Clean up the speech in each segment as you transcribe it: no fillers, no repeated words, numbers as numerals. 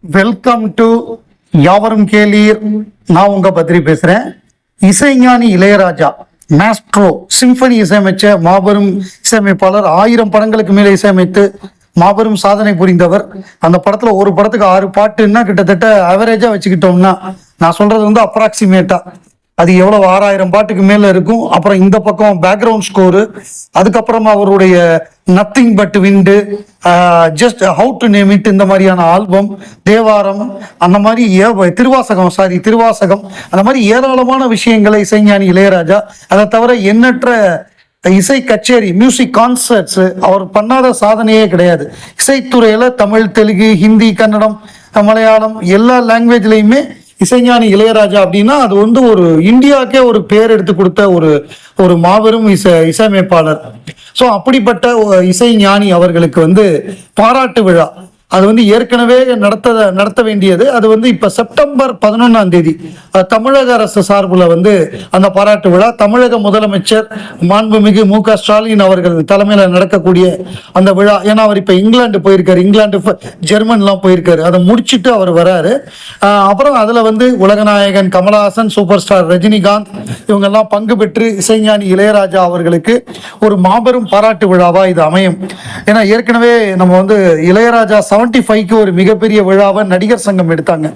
Welcome to யாவரும் கேளீர். நான் உங்க பத்ரி பேசுறேன். இசைஞானி இளையராஜா மாஸ்ட்ரோ சிம்பனி இசையமைச்ச மாபெரும் இசையமைப்பாளர். 1000 படங்களுக்கு மேல இசையமைத்து மாபெரும் சாதனை புரிந்தவர். அந்த படத்துல ஒரு படத்துக்கு 6 பாட்டுன்னா கிட்டத்தட்ட அவரேஜா வச்சுக்கிட்டோம்னா, நான் சொல்றது வந்து அப்ராக்சிமேட்டா அது எவ்வளவு 6000 பாட்டுக்கு மேல இருக்கும். அப்புறம் இந்த பக்கம் பேக்ரவுண்ட் ஸ்கோரு, அதுக்கப்புறமா அவருடைய nothing but wind, just how to name it, இந்த மாதிரியான ஆல்பம், தேவாரம், அந்த மாதிரி திருவாசகம், அந்த மாதிரி ஏராளமான விஷயங்களை இசைஞானி இளையராஜா. அதை தவிர எண்ணற்ற இசை கச்சேரி, மியூசிக் கான்சர்ட்ஸ், அவர் பண்ணாத சாதனையே கிடையாது. இசைத்துறையில தமிழ், தெலுங்கு, ஹிந்தி, கன்னடம், மலையாளம் எல்லா லாங்குவேஜ்லயுமே இசைஞானி இளையராஜா அப்படின்னா அது வந்து ஒரு இந்தியாவுக்கே ஒரு பேர் எடுத்து கொடுத்த ஒரு மாபெரும் இசையமைப்பாளர். ஸோ அப்படிப்பட்ட இசைஞானி அவர்களுக்கு வந்து பாராட்டு விழா அது வந்து ஏற்கனவே நடத்த வேண்டியது. அது வந்து இப்ப செப்டம்பர் 11 தமிழக அரசு சார்பில் வந்து அந்த பாராட்டு விழா தமிழக முதலமைச்சர் மாண்புமிகு மு.க. ஸ்டாலின் அவர்கள் தலைமையில நடக்கக்கூடிய அந்த விழா. ஏன்னா அவர் இப்ப இங்கிலாந்து போயிருக்காரு, ஜெர்மன்லாம் போயிருக்காரு. அதை முடிச்சுட்டு அவர் வராரு. அப்புறம் அதுல வந்து உலகநாயகன் கமலஹாசன், சூப்பர் ஸ்டார் ரஜினிகாந்த் இவங்க எல்லாம் பங்கு பெற்று இசைஞானி இளையராஜா அவர்களுக்கு ஒரு மாபெரும் பாராட்டு விழாவா இது அமையும். ஏன்னா ஏற்கனவே நம்ம வந்து இளையராஜா 75க்கு ஒரு மிகப்பெரிய விழாவை நடிகர் சங்கம் எடுத்தாங்க.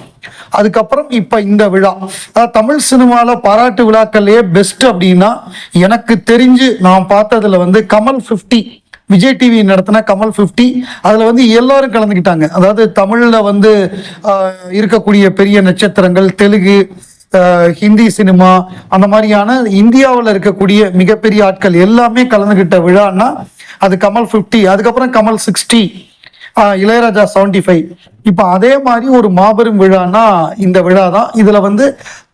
அதுக்கப்புறம் இப்ப இந்த விழா தமிழ் சினிமால பாராட்டு விழாக்கள்லயே பெஸ்ட் அப்படின்னா எனக்கு தெரிஞ்சு நான் பார்த்ததுல வந்து கமல் 50, விஜய் டிவி நடத்தின கமல் 50, அதுல வந்து எல்லாரும் கலந்துக்கிட்டாங்க. அதாவது தமிழ்ல வந்து இருக்கக்கூடிய பெரிய நட்சத்திரங்கள், தெலுங்கு, ஹிந்தி சினிமா, அந்த மாதிரியான இந்தியாவில் இருக்கக்கூடிய மிகப்பெரிய ஆட்கள் எல்லாமே கலந்துகிட்ட விழான்னா அது கமல் 50. அதுக்கப்புறம் கமல் 60, இளையராஜா 75. இப்ப அதே மாதிரி ஒரு மாபெரும் விழானா இந்த விழா தான். இதுல வந்து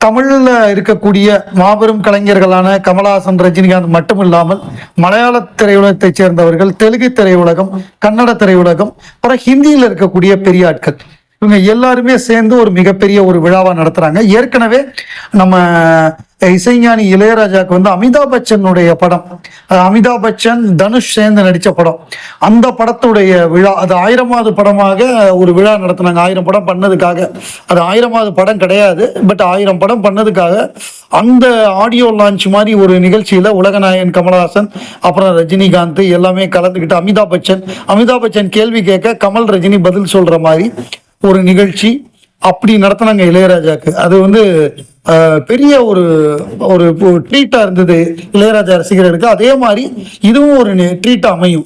தமிழ்ல இருக்கக்கூடிய மாபெரும் கலைஞர்களான கமலஹாசன், ரஜினிகாந்த் மட்டும் இல்லாமல் மலையாள திரையுலகத்தை சேர்ந்தவர்கள், தெலுங்கு திரையுலகம், கன்னட திரையுலகம், அப்புறம் ஹிந்தியில இருக்கக்கூடிய பெரிய ஆட்கள், இவங்க எல்லாருமே சேர்ந்து ஒரு மிகப்பெரிய ஒரு விழாவா நடத்துறாங்க. ஏற்கனவே நம்ம இசைஞானி இளையராஜாவுக்கு வந்து அமிதாப் பச்சனுடைய படம், அமிதாப் பச்சன் தனுஷ் சேர்ந்து நடிச்ச படம், அந்த படத்துடைய விழா, அது 1000வது படமாக ஒரு விழா நடத்தினாங்க. 1000 படம் பண்ணதுக்காக. அது 1000வது படம் கிடையாது, பட் 1000 படம் பண்ணதுக்காக அந்த ஆடியோ லான்ச் மாதிரி ஒரு நிகழ்ச்சியில உலகநாயகன் கமலஹாசன், அப்புறம் ரஜினிகாந்த் எல்லாமே கலந்துக்கிட்டு அமிதாப் பச்சன் கேள்வி கேட்க கமல், ரஜினி பதில் சொல்ற மாதிரி ஒரு நிகழ்ச்சி அப்படி நடத்தினாங்க இளையராஜாக்கு. அது வந்து பெரிய ஒரு ட்ரீட்டா இருந்தது இளையராஜா ரசிகர்களுக்கு. அதே மாதிரி இதுவும் ஒரு ட்ரீட்டா அமையும்.